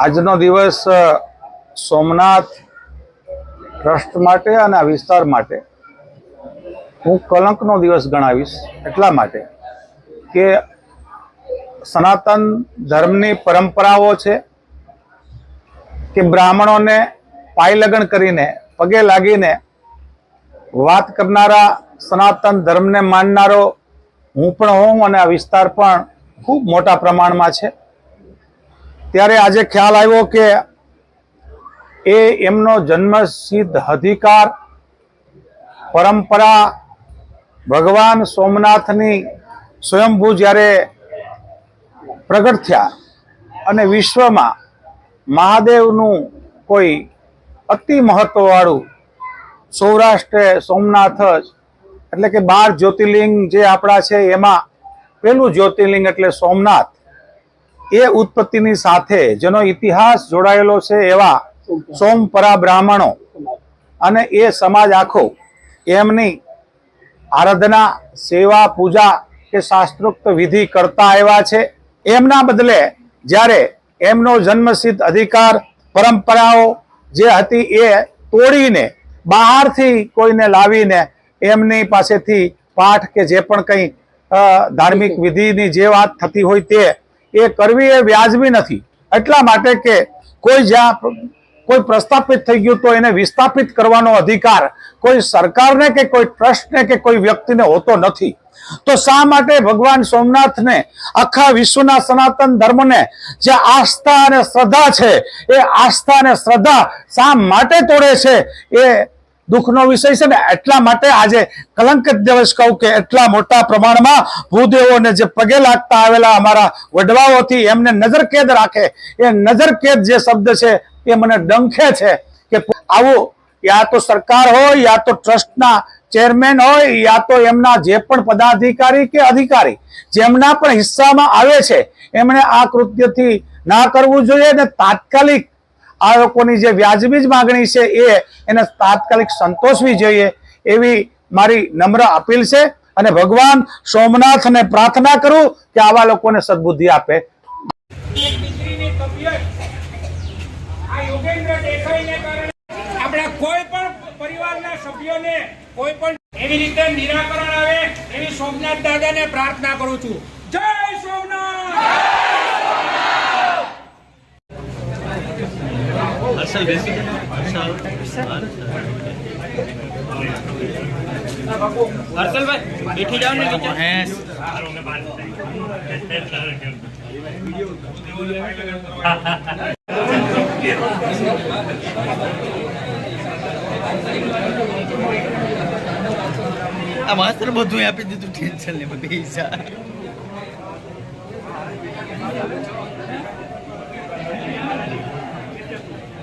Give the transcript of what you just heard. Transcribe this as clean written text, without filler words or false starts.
આજનો દિવસ સોમનાથ ટ્રસ્ટ માટે અને આ વિસ્તાર માટે હું કલંકનો દિવસ ગણાવીશ, એટલા માટે કે સનાતન ધર્મની પરંપરાઓ છે કે બ્રાહ્મણોને પાયલગન કરીને પગે લાગીને વાત કરનારા, સનાતન ધર્મને માનનારો હું પણ હોઉં અને આ વિસ્તાર પણ ખૂબ મોટા પ્રમાણમાં છે. ત્યારે આજે ખ્યાલ આવ્યો કે એ એમનો જન્મસિદ્ધ અધિકાર, પરંપરા, ભગવાન સોમનાથની સ્વયંભૂ જ્યારે પ્રગટ થયા અને વિશ્વમાં મહાદેવનું કોઈ અતિ મહત્વવાળું સૌરાષ્ટ્રે સોમનાથ જ, એટલે કે 12 જ્યોતિર્લિંગ જે આપણા છે એમાં પહેલું જ્યોતિર્લિંગ એટલે સોમનાથ, એ ઉત્પત્તિની સાથે જેનો ઇતિહાસ જોડાયેલો છે એવા સોમપરા બ્રાહ્મણો અને એ સમાજ આખો એમની આરાધના, સેવા, પૂજા કે શાસ્ત્રોક્ત વિધિ કરતા આવ્યા છે. એમના બદલે જ્યારે એમનો જન્મસિદ્ધ અધિકાર, પરંપરાઓ જે હતી એ તોડીને બહારથી કોઈને લાવીને એમની પાસેથી પાઠ કે જે પણ કંઈ ધાર્મિક વિધિની જે વાત થતી હોય તે એ કરવી એ વ્યાજબી નથી. એટલા માટે કે કોઈ જ્યાં કોઈ પ્રસ્થાપિત થઈ ગયું તો એને વિસ્થાપિત કરવાનો અધિકાર કોઈ સરકારને કે કોઈ ટ્રસ્ટને કે કોઈ વ્યક્તિને હોતો નથી. તો શા માટે ભગવાન સોમનાથને, આખા વિશ્વના સનાતન ધર્મને જે આસ્થા અને શ્રદ્ધા છે એ આસ્થા અને શ્રદ્ધા શા માટે તોડે છે એ દુઃખનો વિષય છે ને. એટલા માટે આજે કલંકિત દિવસ કહું કે એટલા મોટા પ્રમાણમાં ભૂદેવોને જે પગે લાગતા આવેલા અમારા વડવાઓથી એમને નજરકેદ રાખે, એ નજરકેદ જે શબ્દ છે એ મને ડંખે છે કે આવું યા તો સરકાર હોય, યા તો ટ્રસ્ટના ચેરમેન હોય, યા તો એમના જે પણ પદાધિકારી કે અધિકારી જેમના પણ હિસ્સામાં આવે છે એમણે આ કૃત્યથી ના કરવું જોઈએ ને તાત્કાલિક આ લોકોની જે વ્યાજબી જ માગણી છે એને તાત્કાલિક સંતોષવી જોઈએ એવી મારી નમ્ર અપીલ છે. અને ભગવાન સોમનાથને પ્રાર્થના કરું કે આવા લોકોને સદબુદ્ધિ આપે. આપણા કોઈ પણ પરિવારના સભ્યોને કોઈ પણ એવી રીતે નિરાકરણ આવે એવી સોમનાથ દાદાને પ્રાર્થના કરું છું. જય સોમનાથ. હર્ષલભાઈ બેઠી જાઓ ને આ માસ્ટર બધું આપી દીધું, ટેન્શન ને બધી